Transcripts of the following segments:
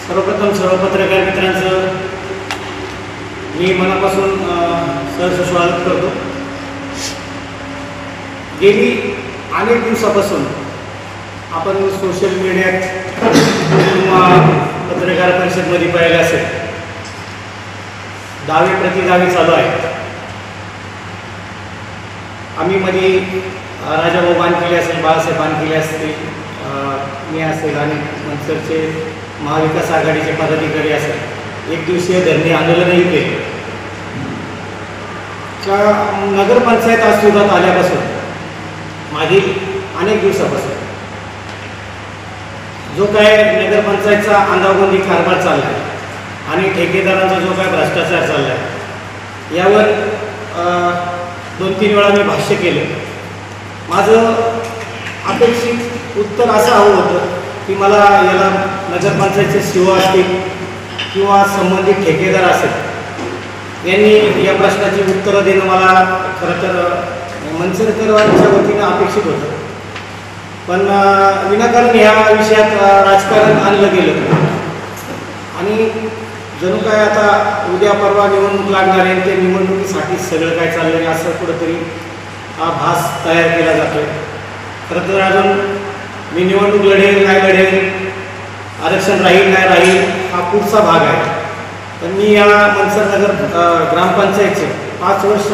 सर्वप्रथम सर्व पत्रकार मित्रांचं मी मनापासून सहर्ष स्वागत करतो। गेली अनेक दिवसापासून आपण सोशल मीडियात किंवा पत्रकार परिषदेमध्ये पाहिलं असेल, दावे प्रतिदावे चालू आहेत। आम्ही मध्ये राजाभाऊ बानकिले असेल, बाळासाहेब बानकिले असतील, मी असेल आणि मनसरचे महाविकास आघाडीचे पदाधिकारी असेल एक दिवसीय धरणे आंदोलनही केले। नगरपंचायत अस्तित्वात आल्यापासून मागील अनेक दिवसापासून जो काय नगरपंचायतचा अंदागोंदी कारभार चालला आहे आणि ठेकेदारांचा जो काय भ्रष्टाचार चालला आहे यावर 2-3 वेळा मी भाष्य केलं। माझं अपेक्षित उत्तर असं हवं होतं की मला याला नगरपंचायतचे सीओ असतील किंवा संबंधित ठेकेदार असेल यांनी या प्रश्नाची उत्तरं देणं मला खरं तर मनसरकरांच्या वतीनं अपेक्षित होतं, पण विनाकारण ह्या विषयात राजकारण आणलं गेलं आणि जणू काय आता उद्या परवा निवडणूक लागणार आहे, ते निवडणुकीसाठी सगळं काय चाललं आहे असं कुठंतरी हा भास तयार केला जातो आहे। खरं तर अजून मी निवडणूक लढेल नाही लढेल, आरक्षण राहील नाही राहील हा पुढचा भाग आहे, पण मी या मनसर नगर ग्रामपंचायतचे 5 वर्ष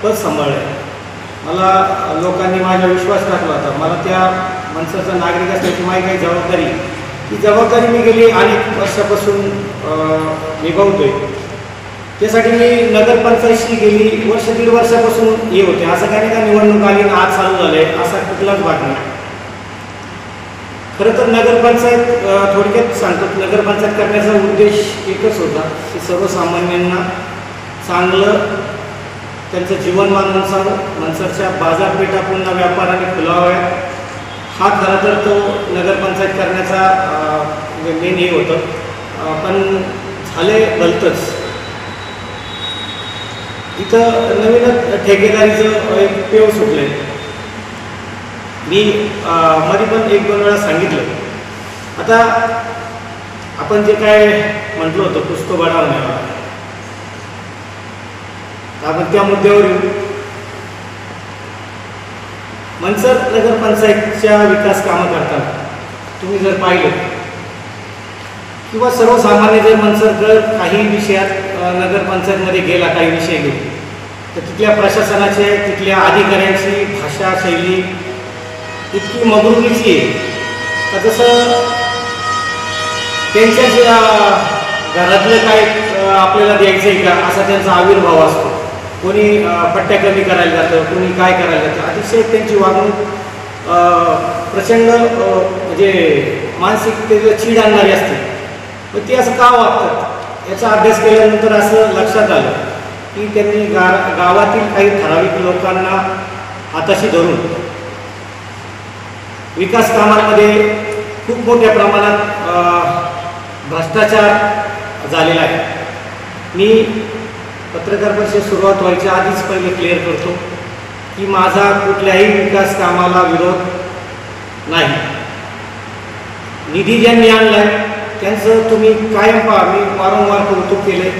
पद सांभाळले। मला लोकांनी माझा विश्वास टाकला होता, मला त्या मनसरचा नागरिक असल्याची माझी काही जबाबदारी, ती जबाबदारी मी गेली अनेक वर्षापासून निभावतोय। त्यासाठी मी नगरपंचायतशी गेली 1-1.5 वर्षापासून हे होते। असं काही नाही का निवडणूक आली आज चालू झाले असा कुठलाच भाग नाही। खरं तर नगरपंचायत थोडक्यात सांगतो, नगरपंचायत करण्याचा उद्देश एकच होता की सर्वसामान्यांना चांगलं त्यांचं जीवनमान उंचावं, मनसरच्या बाजारपेठा पुन्हा व्यापाराने खुलाव्यात, हा खरं तर तो नगरपंचायत करण्याचा मेन हे होतं। पण झाले भलतंच, इथं नवीनच ठेकेदारीचं एक पेव सुटलं आहे। मी मध्ये पण 1-2 वेळा सांगितलं, आता आपण जे काय म्हटलं होतं कुछ तो बडा होने वाला, आपण त्या मुद्द्यावर येऊ। मनसर नगरपंचायतच्या विकास कामं करताना तुम्ही जर पाहिलं किंवा सर्वसामान्य जर मनसरकर काही विषयात नगरपंचायतमध्ये गेला, काही विषय गेले तर तिथल्या प्रशासनाचे तिथल्या अधिकाऱ्यांची भाषा शैली इतकी मगरुरीची आहे का जसं त्यांच्या घरातलं काय आपल्याला द्यायचं आहे का असा त्यांचा आविर्भाव असतो। कोणी पट्ट्या कमी करायला जातं, कोणी काय करायला जातं, अतिशय त्यांची वागणूक प्रचंड म्हणजे मानसिकतेला चीड आणणारी असते। पण ती असं का वागतात याचा अभ्यास केल्यानंतर असं लक्षात आलं की त्यांनी गावातील काही ठराविक लोकांना हाताशी धरून विकास कामांमध्ये खूप मोठ्या प्रमाणात भ्रष्टाचार झालेला आहे। मी पत्रकार परिषद सुरुवात व्हायच्या आधीच पहिले क्लिअर करतो की माझा कुठल्याही विकास कामाला विरोध नाही। निधी ज्यांनी आणला आहे त्यांचं तुम्ही कायम पहा, मी वारंवार कौतुक केले।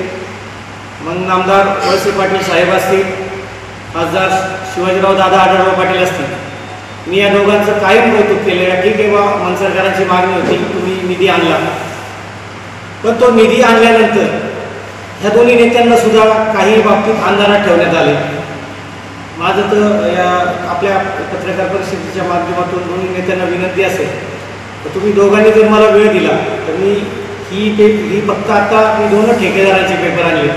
मग नामदार वळसे पाटील साहेब असतील, खासदार शिवाजीराव दादा आढळराव पाटील असतील, मी या दोघांचं कायम कौतुक केलं। ठीक आहे बा, मनसरकरांची मागणी होती तुम्ही निधी आणला, पण तो निधी आणल्यानंतर ह्या दोन्ही नेत्यांना सुद्धा काही बाबतीत अंधारात ठेवण्यात आले। माझं तर या आपल्या पत्रकार परिषदेच्या माध्यमातून दोन्ही नेत्यांना विनंती असेल तर तुम्ही दोघांनी जर मला वेळ दिला तर मी ही फक्त आता मी 2 ठेकेदारांचे पेपर आणले,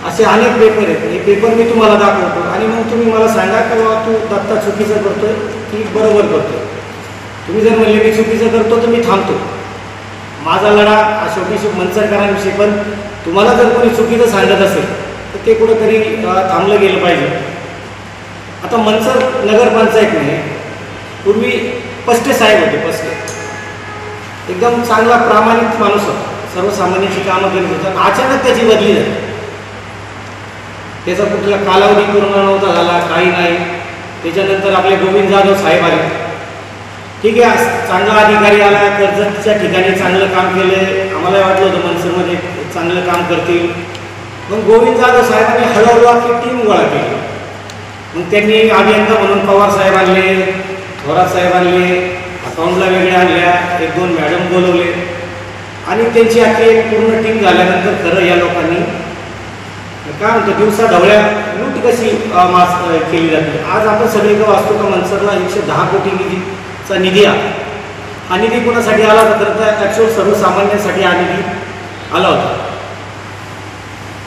असे अनेक पेपर आहेत। हे पेपर मी तुम्हाला दाखवतो आणि मग तुम्ही मला सांगा की बाबा तू दत्ता चुकीचं करतोय की बरोबर करतोय। तुम्ही जर म्हणले मी चुकीचं करतो तर मी थांबतो, माझा लढा शेवटी मनसरकरांविषयी, पण तुम्हाला जर कोणी चुकीचं सांगत असेल तर ते कुठंतरी थांबलं गेलं पाहिजे। आता मनसर नगरपंचायतने पूर्वी पस्टे साहेब होते, पस्टे एकदम चांगला प्रामाणिक माणूस होता, सर्वसामान्यांची कामं करीत होता। अचानक त्याची बदली झाली, त्याचा कुठला कालावधी पूर्ण नव्हता झाला, काही नाही। त्याच्यानंतर आपले गोविंद जाधव साहेब आले, ठीक आहे, चांगला अधिकारी आला, कर्जतच्या ठिकाणी चांगलं काम केलं, आम्हाला वाटलं होतं मनसरमध्ये चांगलं काम करतील. मग गोविंद जाधव साहेबांनी हळूहळू आपली टीम गोळा केली. मग त्यांनी अभियंता म्हणून पवार साहेब आणले, थोरात साहेब आणले, अकाउंटला वेगळे आणल्या, 1-2 मॅडम बोलवले आणि त्यांची आखी एक पूर्ण टीम झाल्यानंतर खरं या लोकांनी काय म्हणतो दिवसा ढवळ्या लूट कशी केली जाते. आज आपण सगळीकडे वाचतो का मनसरला 110 कोटी निधीचा निधी आला. हा निधी कोणासाठी आला होता? खरं तर ॲक्च्युअल सर्वसामान्यांसाठी हा निधी आला होता.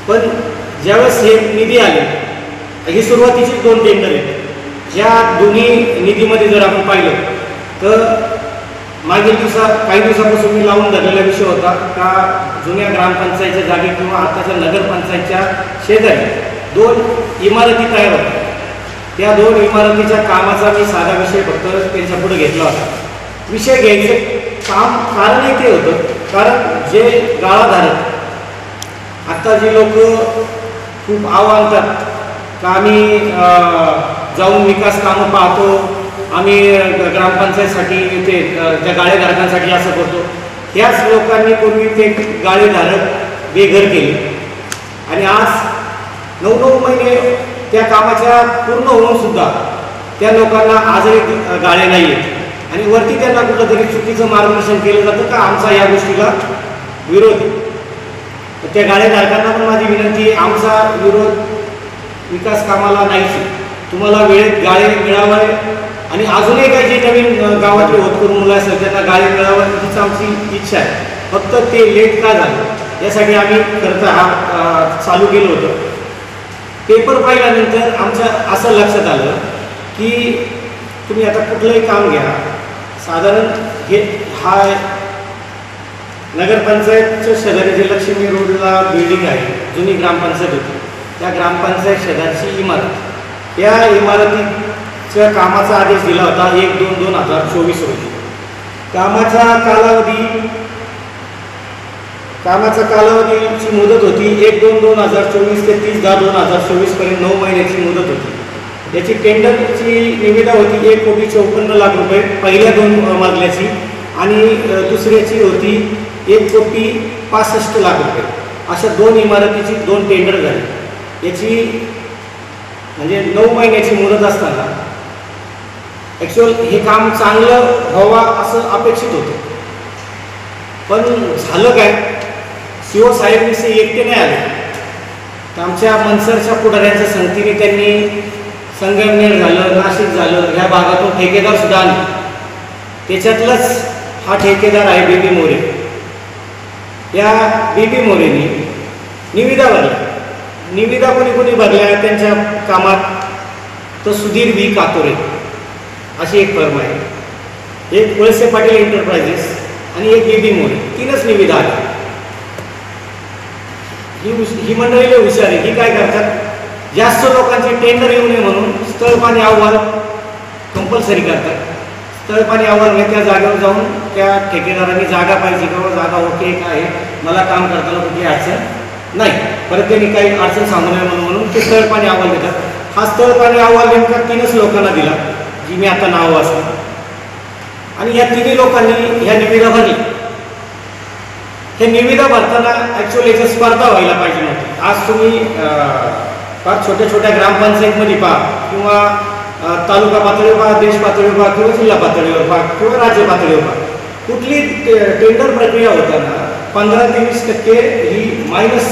पण ज्यावेळेस हे निधी आले, ही सुरुवातीची 2 टेंडर आहेत. या दोन्ही निधीमध्ये जर आपण पाहिलं तर मागील काही दिवसापासून मी लावून धरलेला विषय होता का जुन्या ग्रामपंचायतच्या जागी किंवा आताच्या नगरपंचायतच्या शेजारी 2 इमारती तयार होत्या. त्या 2 इमारतीच्या कामाचा मी साधा विषय फक्त त्यांच्या पुढे घेतला होता. विषय घ्यायचं कारणही ते होतं, कारण जे गाळाधारक आत्ता जे लोक खूप आव्हानतात का आम्ही जाऊन विकास कामं पाहतो, आम्ही ग्रामपंचायतसाठी ते त्या गाळेधारकांसाठी असं करतो, ह्याच लोकांनी पूर्वी ते गाळेधारक बेघर केले आणि आज 9-9 महिने त्या कामाच्या पूर्ण होऊनसुद्धा त्या लोकांना आजही गाळे नाही आहेत आणि वरती त्यांना कुठंतरी चुकीचं मार्गदर्शन केलं जातं का आमचा या गोष्टीला विरोध. त्या गाळेधारकांना पण माझी विनंती आहे, आमचा विरोध विकास कामाला नाहीच. तुम्हाला वेळेत गाळे मिळावे आणि अजूनही काही जे नवीन गावातले होतकरू मुलं असेल त्यांना गाळे मिळावं हीच आमची इच्छा आहे. फक्त ते लेट का झालं यासाठी आम्ही खरं तर हा चालू केलं होतं. पेपर पाहिल्यानंतर आमच्या असं लक्षात आलं की तुम्ही आता कुठलंही काम घ्या, साधारण हा नगरपंचायतच्या शेजारी जे लक्ष्मी रोडला बिल्डिंग आहे, जुनी ग्रामपंचायत होती, त्या ग्रामपंचायत शेजारची इमारत, या इमारतीच्या कामाचा आदेश दिला होता 1-2-2024 रोजी. कामाचा कालावधीची मुदत होती 1-2-2024 ते 30-10-2024 पर्यंत 9 महिन्याची मुदत होती. याची टेंडरची निविदा होती 1,54,00,000 रुपये पहिल्या 2 मजल्याची आणि दुसऱ्याची होती 1,65,00,000 रुपये. अशा 2 इमारतीची 2 टेंडर झाली. याची म्हणजे 9 महिन्याची मुदत असताना ॲक्च्युअल हे काम चांगलं व्हावं असं अपेक्षित होतं. पण झालं काय, CO साहेब नुसते एकटे नाही आले, तर आमच्या मनसरच्या पुढाऱ्यांच्या संगतीने त्यांनी संगमनेर झालं, नाशिक झालं, ह्या भागातून ठेकेदारसुद्धा आले. त्याच्यातलंच हा ठेकेदार आहे बीबी मोरे. या बीबी मोरेनी निविदा भरल्या. निविदा कोणी भरल्या त्यांच्या कामात, तर सुधीर V. कातोरे अशी एक फर्म आहे, एक वळसे पाटील एंटरप्राइजेस आणि एक बीबी मोरे, 3च निविदा आल्या. ही मंडळी लय हुशार आहे. ही काय करतात, जास्त लोकांचे टेंडर येऊ नये म्हणून स्थळपाणी अहवाल कंपल्सरी करतात. स्थळपाणी अहवाल त्या जागेवर जाऊन त्या ठेकेदारांनी जागा पाहिजे किंवा जागा ओके काय आहे, मला काम करताना कुठली अडचण नाही, परत त्यांनी काही अडचण सांगू नये म्हणून ते स्थळपाणी अहवाल देतात. हा स्थळपाणी अहवाल नेमका 3च लोकांना दिला, जी मी आता नाव वाचलं, आणि या 3 लोकांनी ह्या निविदा भरली. हे निविदा भरताना ॲक्च्युअली याची स्पर्धा व्हायला पाहिजे नव्हती. आज तुम्ही फार छोट्या छोट्या ग्रामपंचायतमध्ये पहा किंवा तालुका पातळीवर पहा, देश पातळीवर पहा किंवा जिल्हा पातळीवर पहा किंवा राज्य पातळीवर पहा, कुठली टेंडर प्रक्रिया होताना 15 ते 20% ही मायनस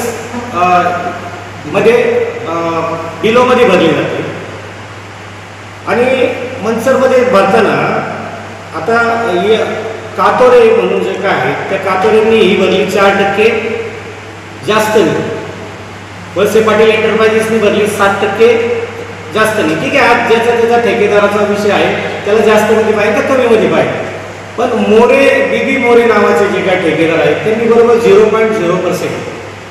मध्ये बिलोमध्ये भरली जाते. आणि मनसरमध्ये भरताना आता कातोरे म्हणून जे काय आहे त्या कातोरेंनी ही भरली 4% जास्त नाही. वळसे पाटील एंटरप्राइजेसनी भरली 7% जास्त नाही. ठीक आहे, आज ज्याचा ठेकेदाराचा विषय आहे त्याला जास्तमध्ये पाहिजे का कमीमध्ये पाहिजे. पण मोरे बीबी मोरे नावाचे जे काय ठेकेदार आहेत त्यांनी बरोबर 0.0%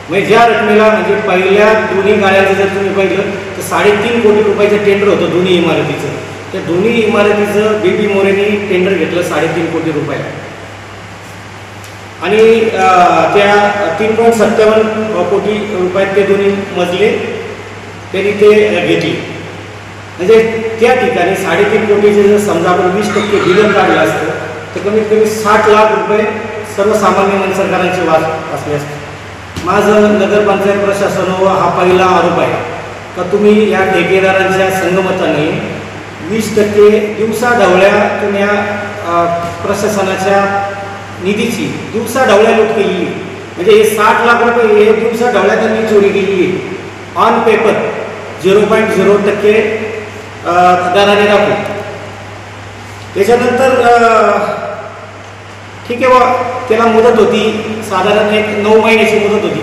म्हणजे ज्या रकमेला म्हणजे पहिल्या दोन्ही गाळ्याचं जर तुम्ही पाहिलं तर 3.5 कोटी रुपयाचं टेंडर होतं दोन्ही इमारतीचं. त्या दोन्ही इमारतीचं बीबी मोरेनी टेंडर घेतलं 3.5 कोटी रुपयाला आणि त्या 3.57 कोटी रुपयात ते दोन्ही मजले त्यांनी ते घेतले. म्हणजे त्या ठिकाणी 3.5 कोटीचे जर समजा आपण 20% बिलं काढलं असतं तर कमीत कमी 60 लाख रुपये सर्वसामान्य मनसरकारांची असले असते. माझं नगरपंचायत प्रशासनावर हा पहिला आरोप आहे का तुम्ही या ठेकेदारांच्या संगमताने 20% दिवसाढवळ्या तुम्ही या प्रशासनाच्या निधीची दिवसाढवळ्या लूट केलेली. म्हणजे हे 60 लाख रुपये हे दिवसाढवळ्या त्यांनी चोरी केलेली आहे. ऑन पेपर 0.0% दराने दाखवू. त्याच्यानंतर ठीक आहे बा, त्याला मुदत होती साधारण एक 9 महिन्याची मुदत होती.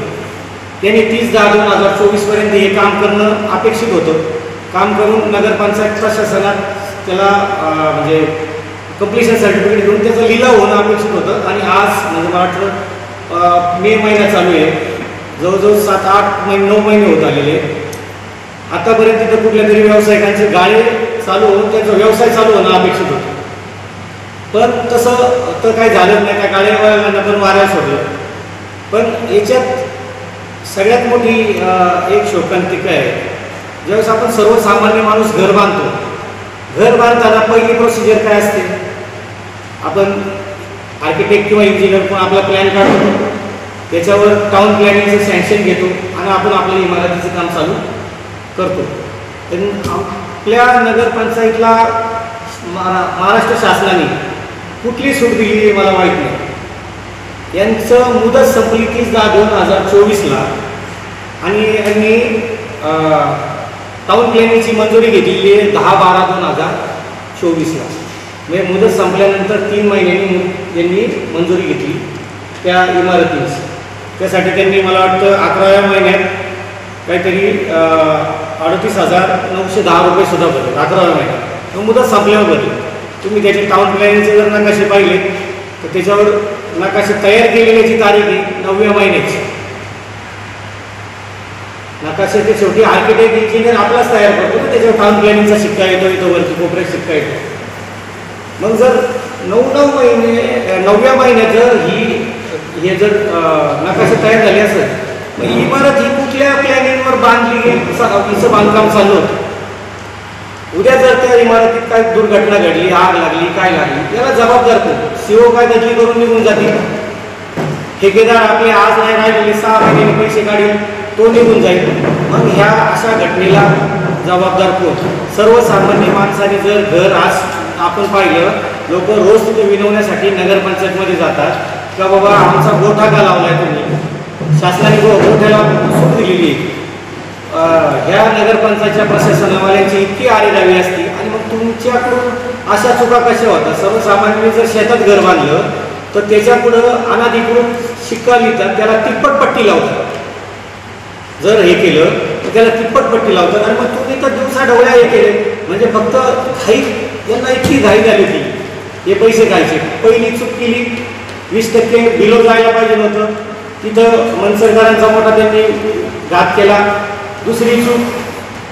त्यांनी 30/10/2024 पर्यंत हे काम करणं अपेक्षित होतं. काम करून नगरपंचायत प्रशासनात त्याला म्हणजे कंप्लिशन सर्टिफिकेट घेऊन त्याचा लिलाव होणं अपेक्षित होतं. आणि आज म्हणजे मला वाटतं मे महिना चालू आहे, जवळजवळ 7-8 महिने 9 महिने होत आलेले. आतापर्यंत तिथं कुठल्या तरी व्यावसायिकांचे गाळे चालू होऊन त्यांचा व्यवसाय चालू होणं अपेक्षित होतं. पण तसं तर काही झालं नाही. त्या गाळेवाल्यांना पण वाऱ्यास होतं. पण याच्यात सगळ्यात मोठी एक शोकांतिका आहे. ज्यावेळेस आपण सर्वसामान्य माणूस घर बांधतो, घर बांधताना पहिली प्रोसिजर काय असते? आपण आर्किटेक्ट किंवा इंजिनियर पण आपला प्लॅन काढतो, त्याच्यावर टाउन प्लॅनिंगचं सँक्शन घेतो आणि आपण आपल्या इमारतीचं काम चालू करतो. पण आपल्या नगरपंचायतला महाराष्ट्र शासनाने कुठली सूट दिली आहे मला माहीत नाही. यांचं मुदत संपली 30/10/2024ला आणि यांनी टाउन प्लॅनिंगची मंजुरी घेतलेली आहे 10/12/2024ला. म्हणजे मुदत संपल्यानंतर 3 महिन्यांनी यांनी मंजुरी घेतली त्या इमारतीची. त्यासाठी त्यांनी मला वाटतं 11व्या महिन्यात काहीतरी 38,910 रुपये सुद्धा भरले 11व्या महिन्यात. मुदत संपल्यावर भरली. तुम्ही त्याचे टाउन प्लॅनिंगचे जर नकाशे पाहिले तर त्याच्यावर नकाशे तयार केलेल्याची तारीख आहे 9व्या महिन्याची. नकाशे ते शेवटी आर्किटेक्ट इंजिनियर आपलाच तयार करतो ना, त्याच्यावर टाउन प्लॅनिंगचा शिक्का येतो, इथं वरती कोपऱ्यात शिक्का येतो. मग जर 9 महिने 9व्या महिन्यात जर हे जर नकाशे तयार झाले असेल, मग इमारत ही कुठल्या प्लॅनिंगवर बांधली गेली, हिचं बांधकाम चालू होतं. उद्या जर त्या इमारतीत काय दुर्घटना घडली, आग लागली, काय लागली, याला जबाबदार कोण? CO काय बदली करून निघून जातील, ठेकेदार आपले आज नाही राहिलेले 6 महिन्याने पैसे काढील, तो निघून जाईल. मग ह्या अशा घटनेला जबाबदार कोण? सर्वसामान्य माणसाने जर घर आज आपण पाहिलं, लोक रोज तिथे विनवण्यासाठी नगरपंचायतमध्ये जातात का बाबा आमचा गोठा का लावलाय तुम्ही, शासनाने गोठ्याला सूट दिलेली आहे. ह्या नगरपंचायतच्या प्रशासनावाल्यांची इतकी आरेदावी असते. आणि मग तुमच्याकडून अशा चुका कशा होतात? सर्वसामान्यांनी जर शेतात घर बांधलं तर त्याच्यापुढं अनाधिकृत शिक्का लिहितात, त्याला तिप्पट पट्टी लावतात. जर हे केलं तर त्याला तिप्पट पट्टी लावतात. आणि मग तुम्ही तर दिवसाढवळ्या हे केले म्हणजे फक्त घाई, यांना इतकी घाई झाली होती हे पैसे खायचे. पहिली चूक केली, 20% बिलो जायला पाहिजे नव्हतं, तिथं मनसरकारांचा मोठा त्यांनी घात केला. दुसरी चूक,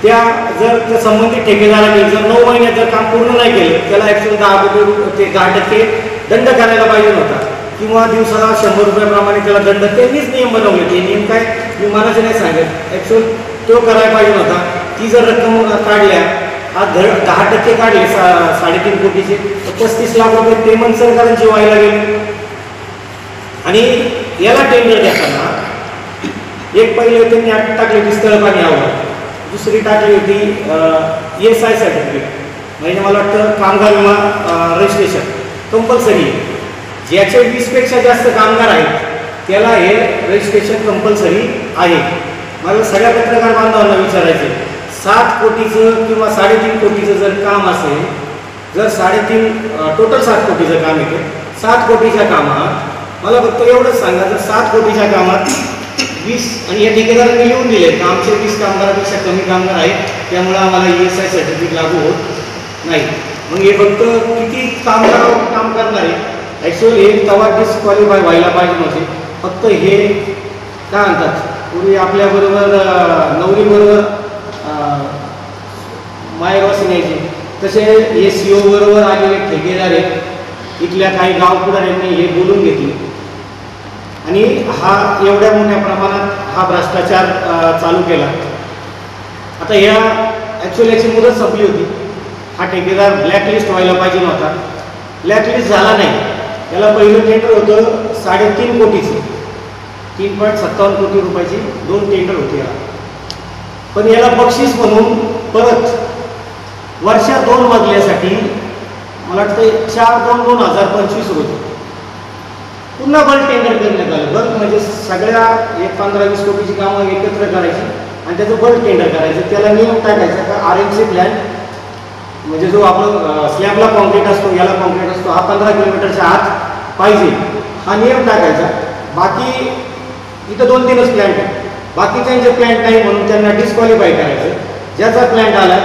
त्या जर त्या संबंधित ठेकेदाराने जर 9 महिन्यात जर काम पूर्ण नाही केलं, त्याला ॲक्च्युअली 10% दंड करायला पाहिजे नव्हता, किंवा दिवसाला 100 रुपयाप्रमाणे त्याला दंड. त्यांनीच नियम बनवले. ते नियम काय मी मनाचे नाही सांगत, ॲक्च्युअल तो करायला पाहिजे नव्हता. ती जर रक्कम काढल्या, आज 10% काढले 3.5 कोटीचे, तर 35 लाख रुपये ते मनसरकारांची व्हायला गेले. आणि याला टेंडर देताना एक पहिले त्यांनी अट टाकली होती स्थळ पाणी अहवाल, दुसरी टाकली होती ESI सर्टिफिकेट, म्हणजे मला वाटतं कामगार विमा रजिस्ट्रेशन कंपल्सरी. ज्याचे 20पेक्षा जास्त कामगार आहेत त्याला हे रजिस्ट्रेशन कंपल्सरी आहे. मला सगळ्या पत्रकार बांधवांना विचारायचे, 7 कोटीचं किंवा 3.5 कोटीचं जर काम असेल, जर 3.5 टोटल 7 कोटीचं काम येते, 7 कोटीच्या कामात मला फक्त एवढंच सांगा, जर 7 कोटीच्या कामात 20 आणि या ठेकेदारांनी लिहून दिले का आमचे 20 कामगारापेक्षा कमी कामगार आहेत, त्यामुळे आम्हाला ESI सर्टिफिकेट लागू होत नाही. मग हे फक्त किती कामगार काम करणार आहे? ॲक्च्युअली हे तेव्हा डिस्क्वालिफाय व्हायला पाहिजे नव्हते. फक्त हे काय म्हणतात, पूर्वी आपल्याबरोबर नवरीबरोबर मायवासी न्यायचे, तसे हे CO बरोबर आलेले ठेकेदार आहेत. इथल्या काही गावपुढाऱ्यांनी हे बोलून घेतले आणि हा एवढ्या मोठ्या प्रमाणात हा भ्रष्टाचार चालू केला. आता ह्या ॲक्च्युअली याची मुदत संपली होती. हा ठेकेदार ब्लॅकलिस्ट व्हायला पाहिजे नव्हता, ब्लॅकलिस्ट झाला नाही. याला पहिलं टेंडर होतं 3.5 कोटीचं, 3.57 कोटी रुपयाची 2 टेंडर होते याला. पण याला बक्षीस म्हणून परत वर्षा 2 मजल्यासाठी मला वाटतं 4/2/2025 रोजी पुन्हा बल्क टेंडर करण्यात आलं. बल्क म्हणजे सगळ्या 15-20 कोटीची कामं एकत्र करायची आणि त्याचं बल्क टेंडर करायचं. त्याला नियम टाकायचा का RMC प्लॅन म्हणजे जो आपलं स्लॅबला कॉन्क्रीट असतो, याला कॉन्क्रीट असतो, हा 15 किलोमीटरच्या आत पाहिजे, हा नियम टाकायचा. बाकी इथं 2-3च प्लॅन्ट आहे, बाकीच्यांचे प्लॅन्ट नाही म्हणून त्यांना डिस्क्वालिफाय करायचं. ज्याचा प्लॅन्ट आला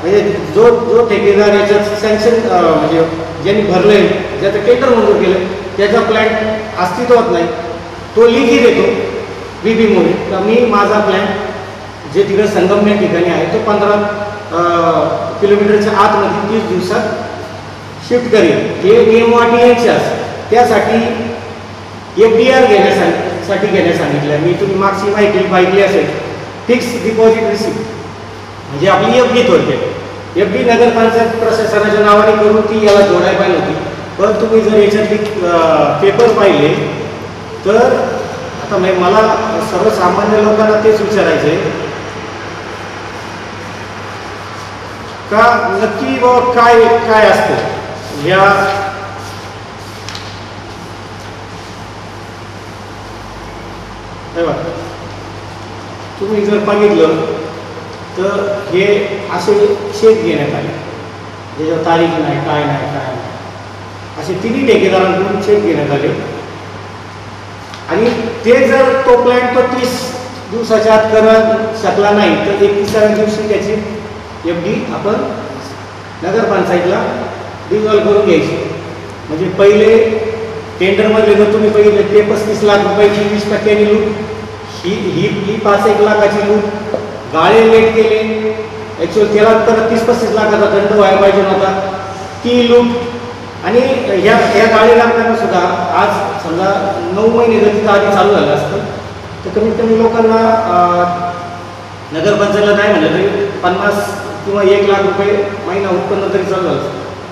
म्हणजे जो ठेकेदार याच्यात सँक्शन म्हणजे ज्यांनी भरलं आहे, ज्याचं टेंडर मंजूर केलं, त्याचा प्लॅन्ट अस्तित्वात नाही, तो लिखी देतो BB मोरे का मी माझा प्लॅन्ट जे तिकडे संगमनेर ठिकाणी आहे तो 15 किलोमीटरच्या आतमध्ये 30 दिवसात शिफ्ट करेल. हे नियमवाटी यांच्याच त्यासाठी FDR घेण्यासाठी सांगितलं. मी तुम्ही मागची माहिती पाहिली असेल, फिक्स डिपॉझिट रिसिप्ट म्हणजे आपली FD थोडक्यात. FD नगरपंचायत प्रशासनाच्या नावाने करून ती याला जोडायला पाहिजे होती. पण तुम्ही जर याच्यातली पेपर पाहिले तर आता मला सर्वसामान्य लोकांना तेच विचारायचं आहे का नक्की बाबा काय असतं या तुम्ही जर बघितलं तर हे असे शेत घेण्यात आले, त्याच्यावर तारीख नाही, काय नाही, असे 3 ठेकेदारांकडून चेक घेण्यात आले. आणि ते जर तो प्लॅन 30 दिवसाच्या आत करू शकला नाही तर 31व्या दिवशी त्याची FD आपण नगरपंचायतला डिझॉल्व करून घ्यायची. म्हणजे पहिले टेंडरमध्ये जर तुम्ही पहिले ते 35 लाख रुपयाची 20% लूट, ही 5-1 लाखाची लूट, गाळे लेट केले, ॲक्च्युअल त्याला तर 30-35 लाखाचा दंड व्हायला पाहिजे नव्हता, ती लूट. आणि ह्या गाडी लागताना सुद्धा आज समजा 9 महिने जर तिथं आधी चालू झालं असतं तर कमीत कमी लोकांना नगरपंचायतला नाही म्हणलं तरी 50 किंवा 1 लाख रुपये महिना उत्पन्न तरी चालू झालं.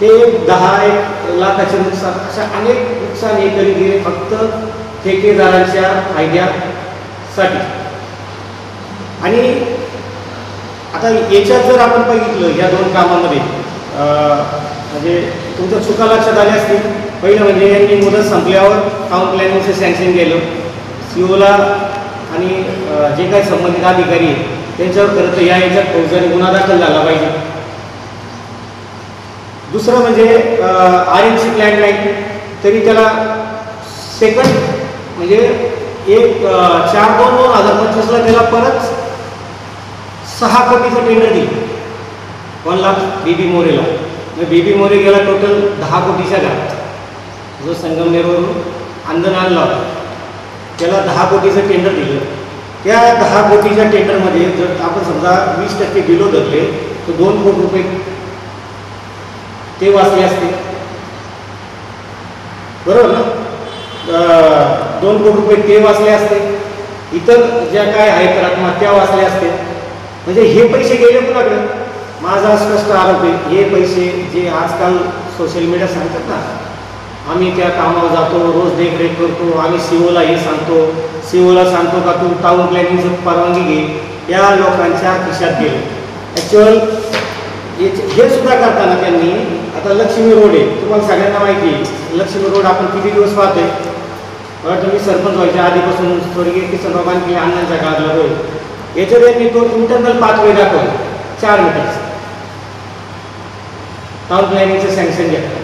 ते 10-1 लाखाचे नुकसान, अशा अनेक नुकसान हे करी गेले फक्त ठेकेदारांच्या फायद्यासाठी. आणि आता याच्यात जर आपण बघितलं या 2 कामामध्ये म्हणजे तुमच्या चुका लक्षात आल्या असतील. पहिलं म्हणजे यांनी मुदत संपल्यावर टाउन प्लॅनिंगचं सँक्शन केलं, COला आणि जे काही संबंधित अधिकारी आहेत त्यांच्यावर खरं तर याच्यात फौजदारी गुन्हा दाखल झाला पाहिजे. दुसरं म्हणजे RMC प्लॅन नाही तरी त्याला सेकंड म्हणजे 4/2/2025ला त्याला परत 6 कोटीचं टेंडर दिलं. कोणला? BB मोरेला. BB मोरे गेला टोटल 10 कोटीच्या घरात. जो संगमनेरवरून अंधन आणला होता त्याला 10 कोटीचं टेंडर दिलं. त्या 10 कोटीच्या टेंडरमध्ये जर आपण समजा 20% बिलो धरले तर 2 कोटी रुपये ते वाचले असते, बरोबर ना? 2 कोटी रुपये ते वाचले असते, इतर ज्या काय आहेत रकमा त्या वाचल्या असते. म्हणजे हे पैसे गेले कुणाकडे? माझा स्पष्ट आरोप आहे, हे पैसे जे आजकाल सोशल मीडिया सांगतात ना, आम्ही त्या कामावर जातो, रोज देखरेख करतो, आम्ही COला हे सांगतो, COला सांगतो का तू टाउन प्लॅनिंगचं परवानगी घे, या लोकांच्या खिशात गेले. ॲक्च्युअल हे सुद्धा करताना त्यांनी आता लक्ष्मी रोड आहे, तुम्हाला सगळ्यांना माहिती आहे लक्ष्मी रोड आपण किती दिवस पाहतोय. तुम्ही सरपंच व्हायच्या आधीपासून स्वर्गीय किसनराव बानके अण्णांच्या काळातला रोड, याच्यात त्यांनी तो इंटरनल पाथवे दाखवला 4 मीटरचा. टाउन प्लॅनिंगचं सँक्शन घेतलं.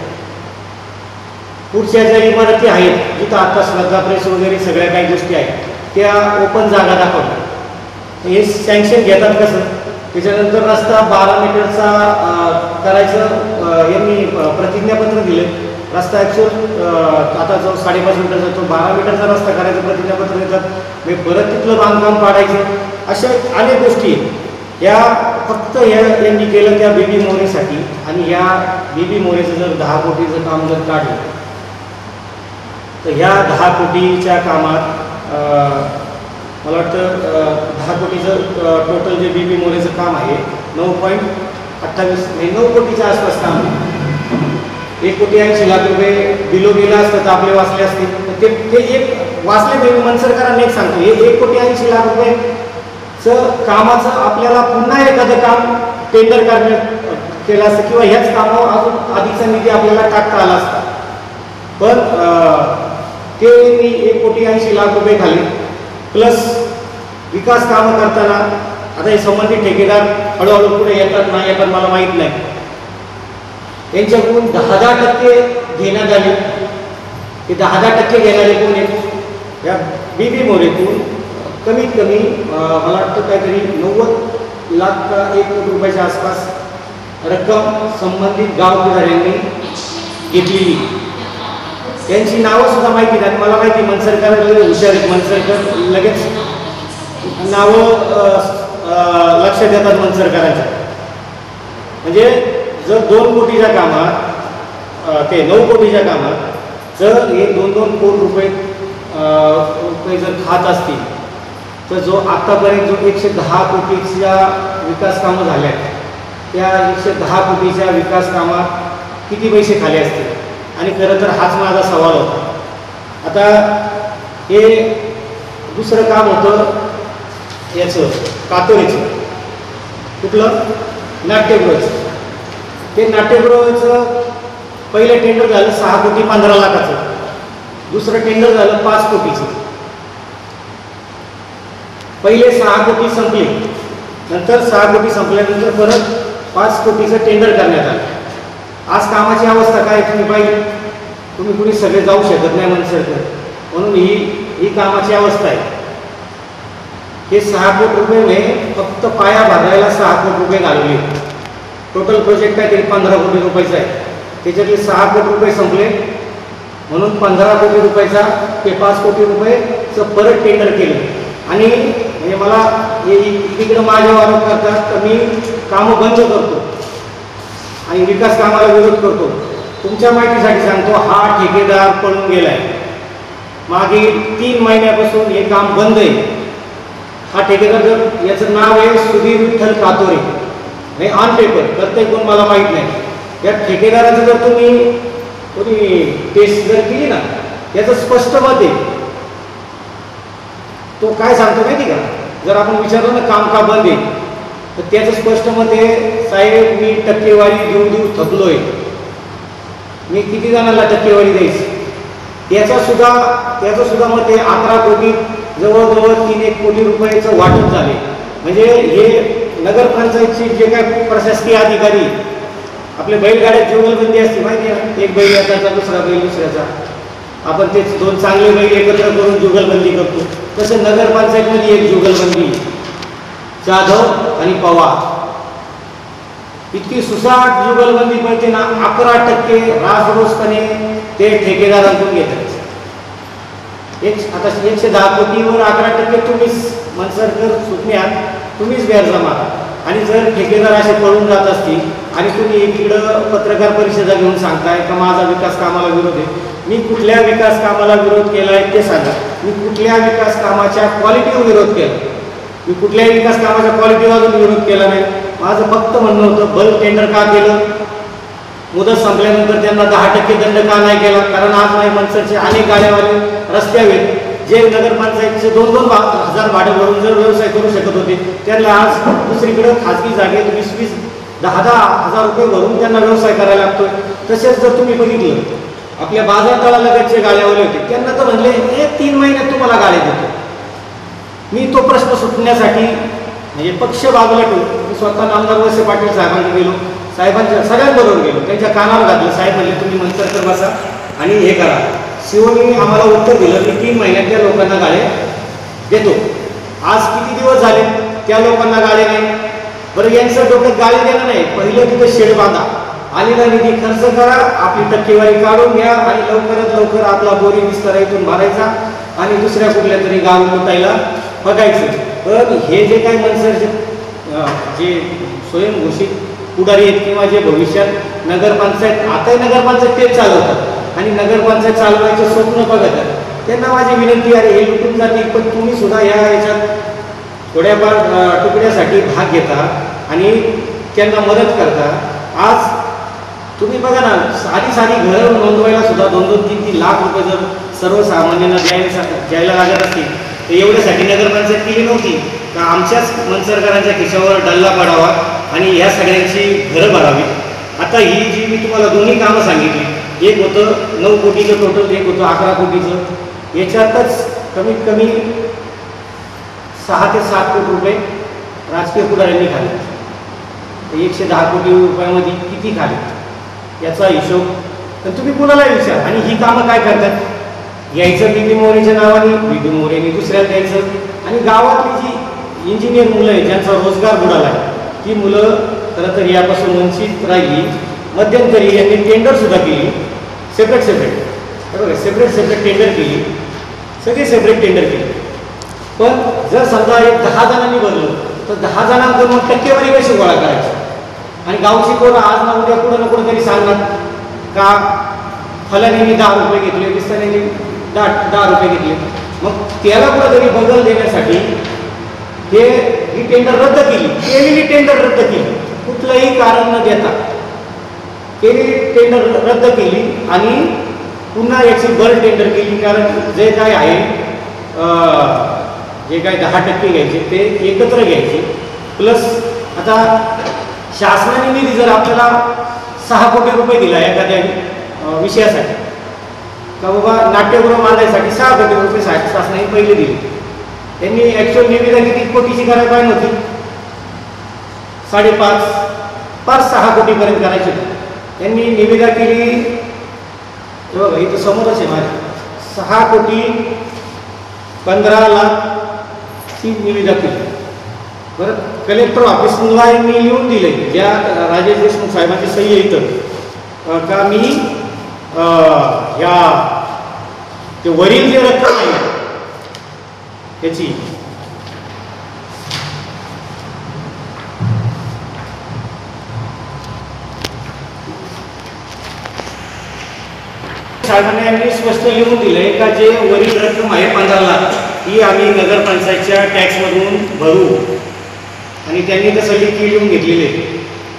पुढच्या ज्या इमारती आहेत जिथं आता श्रद्धा प्रेस वगैरे सगळ्या काही गोष्टी आहेत त्या ओपन जागा दाखवतात. हे सँक्शन घेतात कसं? त्याच्यानंतर रस्ता 12 मीटरचा करायचं यांनी प्रतिज्ञापत्र दिलं. रस्ता ॲक्च्युअल आता जो 5.5 मीटरचा तो 12 मीटरचा रस्ता करायचं प्रतिज्ञापत्र देतात. मी परत तिथलं बांधकाम पाडायचं. अशा अनेक गोष्टी या फक्त यांनी केलं त्या BB मोरेसाठी. आणि या BB मोरेचं जर 10 कोटीचं काम जर काढलं तर ह्या 10 कोटीच्या कामात मला वाटतं 10 कोटीचं टोटल जे BB मोरेचं काम आहे 9.28 म्हणजे 9 कोटीच्या आसपास काम आहे. 1,80,00,000 रुपये बिलो गेला असतं तर आपले वाचले असतील. ते एक वाचले मी मनसरकरांनी एक सांगतो, हे 1,80,00,000 रुपयेचं कामाचं आपल्याला पुन्हा एखादं काम टेंडर करण्यात केलं असतं किंवा ह्याच कामावर अजून अधिकचा निधी आपल्याला टाकता आला असता. पण ते मी 1,80,00,000 रुपये खाली प्लस विकास कामं करताना आता हे संबंधित ठेकेदार हळूहळू पुढे येतात नाही येतात मला माहीत नाही, यांच्याकडून 10% घेण्यात आले. ते 10% घेणारे कोण आहेत? या बीबी मोरेतून कमीत कमी मला वाटतं काहीतरी 90 लाख का 1 कोटी रुपयाच्या आसपास रक्कम संबंधित गावकऱ्यांनी घेतलेली. त्यांची नावं सुद्धा माहिती आणि मला माहिती मनसरकर हुशार आहेत. मनसरकर लगेच नावं लक्षात येतात मनसरकरांच्या. म्हणजे जर 2 कोटीच्या कामात ते 9 कोटीच्या कामात जर हे 2-2 कोटी रुपये जर खात असतील तर जो आत्तापर्यंत जो 110 कोटीच्या विकास कामं झाल्या त्या 110 कोटीच्या विकास कामात किती पैसे खाले असतील? आणि खरं तर हाच माझा सवाल होता. आता हे दुसरं काम होतं याचं कातोरीचं, कुठलं? नाट्यगृहाचं. ते नाट्यगृहाचं पहिलं टेंडर झालं 6 कोटी 15 लाखाचं, दुसरं टेंडर झालं 5 कोटीचं. पहिले 6 कोटी संपले, नंतर 6 कोटी संपल्यानंतर परत 5 कोटीचं टेंडर करण्यात आलं. आज कामाची अवस्था काय तुम्ही पाहिजे, तुम्ही कुणी सगळे जाऊ शकत नाही मनसरकर, म्हणून ही कामाची अवस्था आहे. हे 6 कोटी रुपये फक्त पाया भरायला 6 कोटी रुपये घालवले. टोटल प्रोजेक्ट काहीतरी 15 कोटी रुपयाचा आहे. त्याच्यातले 6 कोटी रुपये संपले म्हणून 15 कोटी रुपयाचा ते 5 कोटी रुपयेचं परत टेंडर केलं. आणि म्हणजे मला हे इकडं माझ्यावर आरोप करतात तर मी कामं बंद करतो आणि विकास कामाला विरोध करतो. तुमच्या माहितीसाठी सांगतो, हा ठेकेदार पळून गेलाय. मागील 3 महिन्यापासून हे काम बंद आहे. हा ठेकेदार याचं नाव आहे सुधीर विठ्ठल कातोरे. नाही ऑन पेपर करते कोण मला माहीत नाही. या ठेकेदाराचं जर तुम्ही कोणी टेस्ट जर केली ना याचं स्पष्ट मत आहे. तो काय सांगतो माहिती का, जर आपण विचारलं ना काम का बंद आहे तर त्याचं स्पष्ट मत आहे, साहेब मी टक्केवारी देऊ थकलोय. मी किती जणांना टक्केवारी द्यायची? त्याचं सुद्धा मत आहे 11 कोटी जवळजवळ 3-1 कोटी रुपयाचं वाटप झाले. म्हणजे हे नगरपंचायतचे जे काय प्रशासकीय अधिकारी आपले बैलगाड्यात जुगलबंदी असते माहिती आहे, एक बैल एकाचा दुसरा बैल दुसऱ्याचा, आपण तेच 2 चांगले बैल एकत्र करून जुगलबंदी करतो. तसं नगरपंचायतमध्ये एक जुगलबंदी, जाधव आणि पवार, इतकी सुसाट जुगलबंदी पडते ना. 11% राजरोसपणे ते ठेकेदारांकडून घेतात. आता 110 कोटीवर 11% तुम्हीच मनसरकर सुटण्यात तुम्हीच व्याज जमा. आणि जर ठेकेदार असे पळून जात असतील आणि तुम्ही एकीकडं पत्रकार परिषदा घेऊन सांगताय का माझा विकास कामाला विरोध आहे, मी कुठल्या विकास कामाला विरोध केला आहे ते सांगा. मी कुठल्या विकास कामाच्या क्वालिटीवर विरोध केला, मी कुठल्याही विकास कामाच्या क्वालिटीवर अजून विरोध केला नाही. माझं फक्त म्हणणं होतं बल्क टेंडर का केलं, मुदत संपल्यानंतर त्यांना 10% दंड का नाही केला. कारण आज नाही मनसरचे अनेक गाड्यावाले रस्त्यावर जे नगरपंचायतचे 2-2 हजार भाडे भरून जर व्यवसाय करू शकत होते त्यांना आज दुसरीकडे खाजगी जागेत 20-10 हजार रुपये भरून त्यांना व्यवसाय करायला लागतोय. तसेच जर तुम्ही बघितलं आपल्या बाजार तळालगतचे गाड्यावाले होते त्यांना तर म्हणले 3 महिन्यात तुम्हाला गाड्या देतो. मी तो प्रश्न सुटण्यासाठी म्हणजे पक्ष बाजूला ठेवून मी स्वतः नामदार वळसे पाटील साहेबांकडे गेलो, साहेबांच्या सगळ्यांबरोबर गेलो, त्यांच्या कानावर घातलं. साहेब म्हणले तुम्ही मनसरकर बसा आणि हे करा. शिवनी आम्हाला उत्तर दिलं की 3 महिन्यात त्या लोकांना गाड्या देतो. आज किती दिवस झाले त्या लोकांना गाड्या नाही. बरं यांचं डोक्यात गाडी देणं नाही, पहिलं तिथं शेड बांधा, आलेला निधी खर्च करा, आपली टक्केवारी काढून घ्या आणि लवकरात लवकर आपला बोरी विस्तार इथून भरायचा आणि दुसऱ्या कुठल्या तरी गाव लुटायला बघायचं. पण हे जे काही मनसरचे जे स्वयंघोषित पुढारी आहेत किंवा जे भविष्यात नगरपंचायत, आताही नगरपंचायत तेच चालवतात आणि नगरपंचायत चालवायचं स्वप्न बघतात, त्यांना माझी विनंती आहे हे लुटून जातील पण तुम्ही सुद्धा या याच्यात थोड्याफार तुकड्यासाठी भाग घेता. आणि त्यांना मदत करता. आज तुम्ही बघा ना, साधी घरं नोंदवायला सुद्धा 2-3 लाख रुपये जर सर्वसामान्यांना द्यायला लागत असतील तर एवढ्यासाठी नगरपंचायत केली नव्हती का आमच्याच मनसरकरांच्या खिशावर डल्ला पडावा आणि ह्या सगळ्यांची घरं भरावी. आता ही जी मी तुम्हाला दोन्ही कामं सांगितली, एक होतं 9 कोटीचं टोटल, एक होतं 11 कोटीचं. याच्यातच कमीत कमी 6 ते 7 कोटी रुपये राजकीय पुढाऱ्यांनी खाल्ले. 110 कोटी रुपयामध्ये किती खाले याचा हिशोब तर तुम्ही कुणालाही विचार. आणि ही कामं काय करतात, घ्यायचं बीबी मोरेच्या नावाने, बीबी मोरेने दुसऱ्याला द्यायचं. आणि गावातली जी इंजिनियर मुलं आहे ज्यांचा रोजगार बुडाला आहे ती मुलं खरं तर यापासून वंचित राहिली. मध्यंतरी यांनी टेंडरसुद्धा केली, सेपरेट बरोबर, सेपरेट टेंडर केली, सगळे सेपरेट टेंडर केली. पण जर समजा एक 10 जणांनी भरलं तर 10 जणांकडून मग टक्केवारी कशी गोळा करायची. आणि गावची पोरं आज ना उद्या कुठं ना कुठं तरी सांगणार का फलानेनी 10 रुपये घेतले, विस्ताराने 10 रुपये घेतले. मग त्याला कुठंतरी बदल देण्यासाठी ही टेंडर रद्द केली, केलेली टेंडर रद्द केली, कुठलंही कारण न देता केलेली टेंडर रद्द केली आणि पुन्हा याची बल्क टेंडर केली. कारण जे काय आहे जे काय 10% घ्यायचे ते एकत्र घ्यायचे. प्लस आता शासनाने निधी जर आपल्याला 6 कोटी रुपये दिला एखाद्या विषयासाठी का बाबा नाट्यगृह बांधायसाठी 6 कोटी रुपये शासनाने पहिले दिले. त्यांनी ॲक्च्युअल निविदा किती कोटीची करायला पाहिजे होती, 5.5-6 कोटीपर्यंत करायची होती. त्यांनी निविदा केली बघा इथं समोरच आहे माझ्या, 6 कोटी 15 लाखची निविदा केली. बरं, कलेक्टर ऑफिसला मी लिहून दिले ज्या राजेश देशमुख साहेबांची सही आहे इथं का मी या ते वरील जे रक्कम आहे त्याची साहेबांनी स्पष्ट लिहून दिलंय का जे वरील रक्कम आहे 15 लाख ही आम्ही नगरपंचायतच्या टॅक्समधून भरू. आणि त्यांनी तसं लिखी लिहून घेतलेले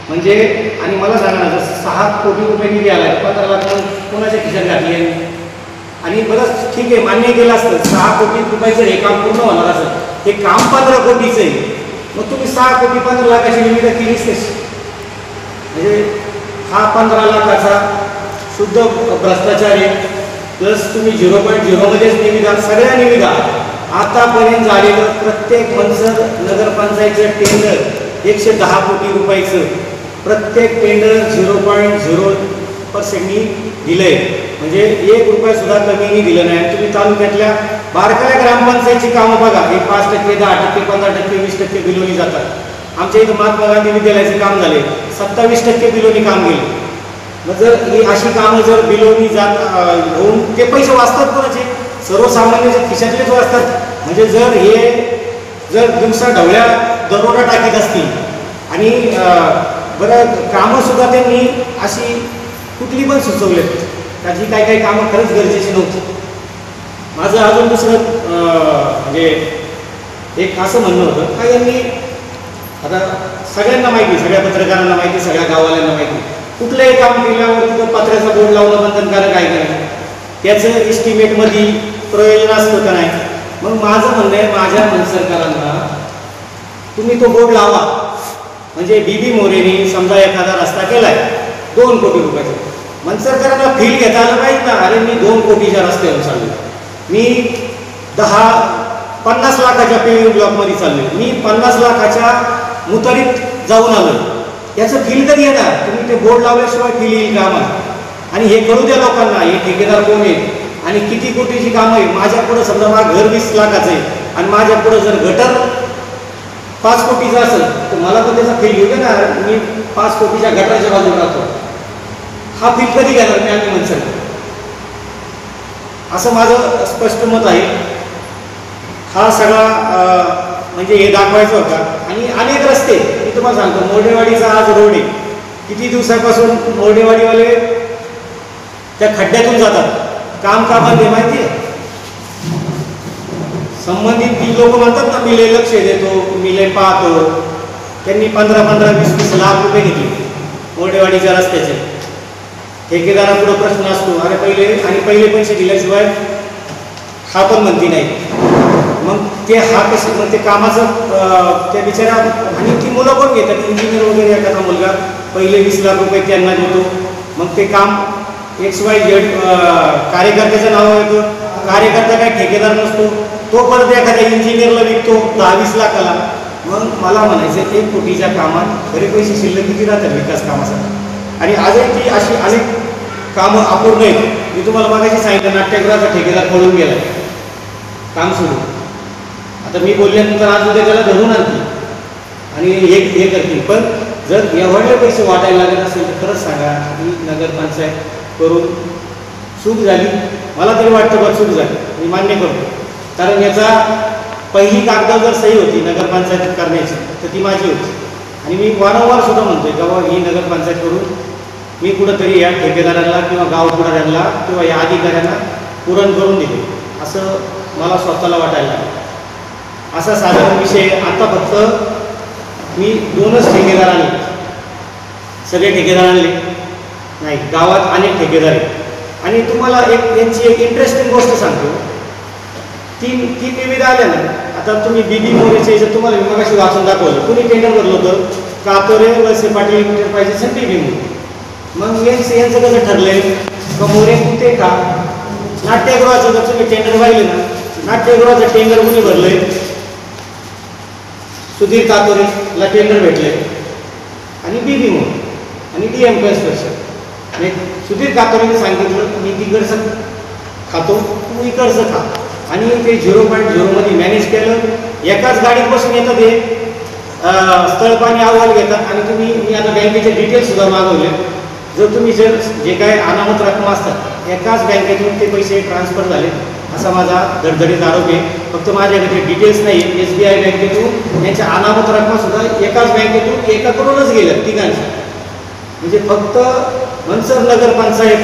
म्हणजे. आणि मला सांगा ना, जर 6 कोटी रुपये निधी आला 15 लाख कोणाच्या खिशात घातली. आणि बरंच ठीक आहे, मान्य केलं असतं 6 कोटी रुपयाचं हे काम पूर्ण होणार असेल, हे काम 15 कोटीचं आहे, मग तुम्ही 6 कोटी 15 लाखाची निविदा केलीच कशी. म्हणजे हा 15 लाखाचा शुद्ध भ्रष्टाचार आहे. प्लस तुम्ही 0.0 मध्येच निविदा, सगळ्या निविदा आतापर्यंत झालेलं प्रत्येक मनसर नगरपंचायतचं टेंडर 110 कोटी रुपयाचं प्रत्येक टेंडर 0.0% दिलंय. म्हणजे 1 रुपया सुद्धा कमीही दिलं नाही. तुम्ही तालुक्यातल्या बारकाल्या ग्रामपंचायतची कामं बघा, हे 5%, 10%, 15%, 20% बिलोनी जातात. आमच्या इथं महात्मा गांधी विद्यालयाचे काम झाले, 27% बिलोनी काम गेले. मग जर ही अशी कामं जर बिलोनी जात होऊन ते पैसे वाचतात कोणाचे, सर्वसामान्यांच्या खिशातलेच वाचतात. म्हणजे जर दिवसा ढवळ्या दरोडा टाकीत असतील आणि बरं कामंसुद्धा त्यांनी अशी कुठली पण सुचवलेत का जी काही कामं खरंच गरजेची नव्हती. माझं अजून दुसरं म्हणजे एक असं म्हणणं होतं का यांनी आता सगळ्यांना माहिती, सगळ्या पत्रकारांना माहिती, सगळ्या गाववाल्यांना माहिती, कुठलंही काम केल्यावर तिथं पत्र्याचा बोर्ड लावणं बंधनकारक आहे का नाही, त्याचं एस्टिमेटमध्ये प्रयोजन असतं का नाही. मग माझं म्हणणं आहे माझ्या मनसरकरांना तुम्ही तो बोर्ड लावा. म्हणजे बीबी मोरेनी समजा एखादा रस्ता केलाय 2 कोटी रुपयाचा, मनसरकरांना फील घेता आलं पाहिजे ना, अरे मी 2 कोटीच्या रस्त्यावर चाललो, मी 50 लाखाच्या पेव्हिंग ब्लॉकमध्ये चाललो, मी 50 लाखाच्या मुतारीत जाऊन आलो, याचं फील कधी येणार. तुम्ही ते बोर्ड लावल्याशिवाय फील येईल का आम्हाला. आणि हे कळू द्या लोकांना हे ठेकेदार कोण आहे आणि किती कोटीची कामं आहे. माझ्या पुढं समजा माझं घर 20 लाखाचं आहे आणि माझ्या पुढं जर गटर 5 कोटीचा असेल तर मला पण त्याचा फील घेऊ दे ना, मी 5 कोटीच्या गटारच्या बाजूला राहतो. हा फील कधी घेणार मी आम्ही मनसर, असं माझं स्पष्ट मत आहे. हा सगळा म्हणजे हे दाखवायचं होता. आणि अनेक रस्ते मी तुम्हाला सांगतो, मोर्डेवाडीचा आज रोड आहे, किती दिवसापासून मोर्डेवाडीवाले त्या खड्ड्यातून जातात. काम का बंद आहे माहिती आहे. संबंधित ती लोक म्हणतात ना मी लय लक्ष देतो, मी लय पाहतो, त्यांनी 15-15, 20-20 लाख रुपये घेतले मोडेवाडीच्या रस्त्याचे. ठेकेदारापुढं प्रश्न असतो, अरे पहिले पैसे दिल्याशिवाय हा पण म्हणती नाही. मग ते हा कसे, मग ते कामाचं त्या बिचारा, आणि ती मुलं पण घेतात. इंजिनियर वगैरे एखादा मुलगा पहिले 20 लाख रुपये त्यांना देतो, मग ते काम XYZ कार्यकर्त्याचं नाव येतं. कार्यकर्ता काय ठेकेदार नसतो, तो परत एखाद्या इंजिनियरला विकतो 10-20 लाखाला. मग मला म्हणायचं 1 कोटीच्या कामात खरे पैसे शिल्लक किती राहतात विकास कामासाठी. आणि आजही ती अशी अनेक कामं अपूर्ण आहेत. मी तुम्हाला मागाशी सांगितलं, नाट्यगृहाचा ठेकेदार पळून गेला काम सुरू. आता मी बोलल्यानंतर आज उद्या त्याला धरून आणतील आणि हे करतील. पण जर एवढे पैसे वाटायला लागत असेल तर खरंच सांगा की नगरपंचायत करून चूक झाली. मला तरी वाटतं बा चूक झाली, मी मान्य करतो. कारण याचा पहिली कागदावर जर सही होती नगरपंचायत करण्याची तर ती माझी होती. आणि मी वारंवार सुद्धा म्हणतोय का बाबा ही नगरपंचायत करून मी कुठंतरी या ठेकेदारांना किंवा गाव पुढाऱ्यांना किंवा या अधिकाऱ्यांना पुरण करून दिले असं मला स्वतःला वाटायला लागलं. असा साधारण विषय. आता फक्त मी 2च ठेकेदार आणले, सगळे ठेकेदार आणले नाही, गावात अनेक ठेकेदार आहेत. आणि तुम्हाला यांची एक इंटरेस्टिंग गोष्ट सांगतो. तीन निविदा आल्या ना. आता तुम्ही बीबी मोरेच्या याच्यात तुम्हाला विभागाशी वाचून दाखवलं, कुणी टेंडर भरलं होतं, कातोरे वळसे पाटील एंटरप्राइजेस आणि बीबी मोरे. मग यांचं कसं ठरलंय का मोरे कुठे का नाट्यगृहाचं जर तुम्ही टेंडर पाहिले ना, नाट्यगृहाचं टेंडर कुणी भरलंय, सुधीर कातोरेला टेंडर भेटले आणि बीबी मोरे आणि DM कन्स्ट्रक्शन. सुधीर कातोरेने सांगितलं मी तिकडचं खातो, तू इकडचं खा. आणि ते 0.0 मध्ये मॅनेज केलं. एकाच गाडीत बसून येतात हे स्थळपाणी अहवाल घेतात. आणि मी आता बँकेचे डिटेल्ससुद्धा मागवले. जर तुम्ही जे काय अनामत रक्कम असतात एकाच बँकेतून ते पैसे ट्रान्सफर झाले असा माझा धडधडीत आरोप आहे. फक्त माझ्याकडे डिटेल्स नाही. SBI बँकेतून यांच्या अनामत रकमासुद्धा एकाच बँकेतून एकाकडूनच गेल्या तिघांच्या. म्हणजे फक्त मनसर नगरपंचायत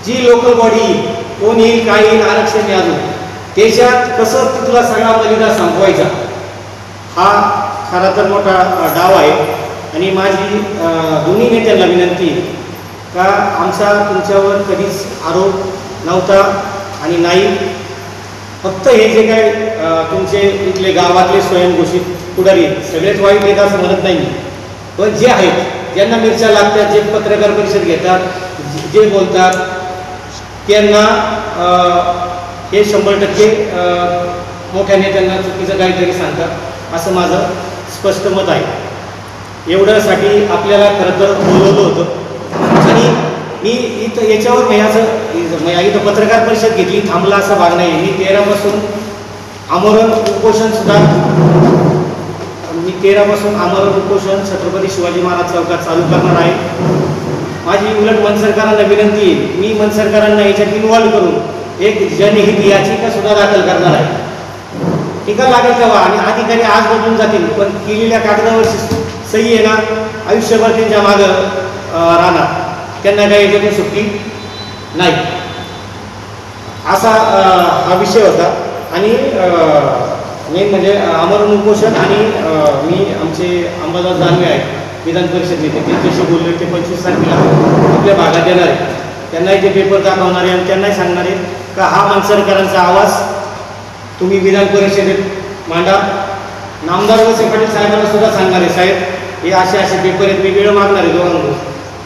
जी लोकल बॉडी कोण येईल काय येईल आरक्षण आहे अजून, त्याच्यात कसं तिथला सगळा मलिदा संपवायचा हा खरा तर मोठा डाव आहे. आणि माझी दोन्ही नेत्यांना विनंती का आमचा तुमच्यावर कधीच आरोप नव्हता आणि नाही. फक्त हे जे काय तुमचे इथले गावातले स्वयंघोषित पुढारी सगळेच वाईट आहेत असं म्हणत नाही. पण जे आहेत ज्यांना मिरच्या लागतात, जे पत्रकार परिषद घेतात, जे बोलतात त्यांना हे 100% मोठ्या नेत्यांना चुकीचं काहीतरी सांगतात असं माझं स्पष्ट मत आहे. एवढ्यासाठी आपल्याला खरं तर बोलवलं होतं. आणि मी इथं याच्यावर इथं पत्रकार परिषद घेतली, थांबला असा भाग नाही. मी 13 पासून आमरण उपोषण छत्रपती शिवाजी महाराज चौकात चालू करणार आहे. माझी उलट मनसरकरांना विनंती आहे, मी मनसरकरांना याच्यात इन्व्हॉल्व करून एक जनहित याचिका सुद्धा दाखल करणार आहे. टीका लागेल तेव्हा आणि अधिकारी आज बदलून जातील, पण केलेल्या कागदावरची सही आहे ना आयुष्यभर त्यांच्या मागं राहणार. त्यांना काही याच्यातून सुट्टी नाही. असा हा विषय होता. आणि मेन म्हणजे आमरण उपोषण. आणि मी आमचे अंबादास दानवे आहेत विधान परिषद नेते, त्यांच्याशी बोलले. ते 25 तारखेला आपल्या भागात येणार आहे. त्यांनाही ते पेपर दाखवणार आहे आणि त्यांनाही सांगणार आहे का हा मनसरकरांचा आवाज तुम्ही विधान परिषदेत मांडा. नामदार वळसे पाटील साहेबांना सुद्धा सांगणार आहे, साहेब हे असे पेपर आहेत, मी वेळ मागणार आहे दोघांकडून,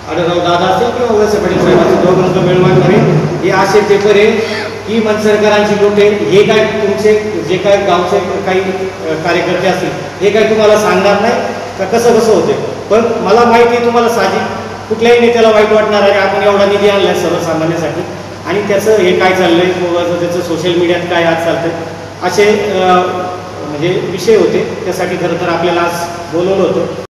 आढळराव दादा असेल किंवा वळसे पाटील साहेबांचे दोघांकडून वेळ मागणार आहे. हे असे पेपर आहे की मनसरकरांची लुटे. हे काय तुमचे जे काय गावचे काही कार्यकर्ते असतील हे काय तुम्हाला सांगणार नाही का कसं होते. पण मला माहिती आहे तुम्हाला साहजिक कुठल्याही नेत्याला वाईट वाटणार आहे. आपण एवढा निधी आणला आहे सर्वसामान्यांसाठी आणि त्याचं हे काय चाललंय, त्याचं सोशल मीडियात काय आज चालतं असे म्हणजे विषय होते. त्यासाठी खरं तर आपल्याला आज बोलवलं होतं.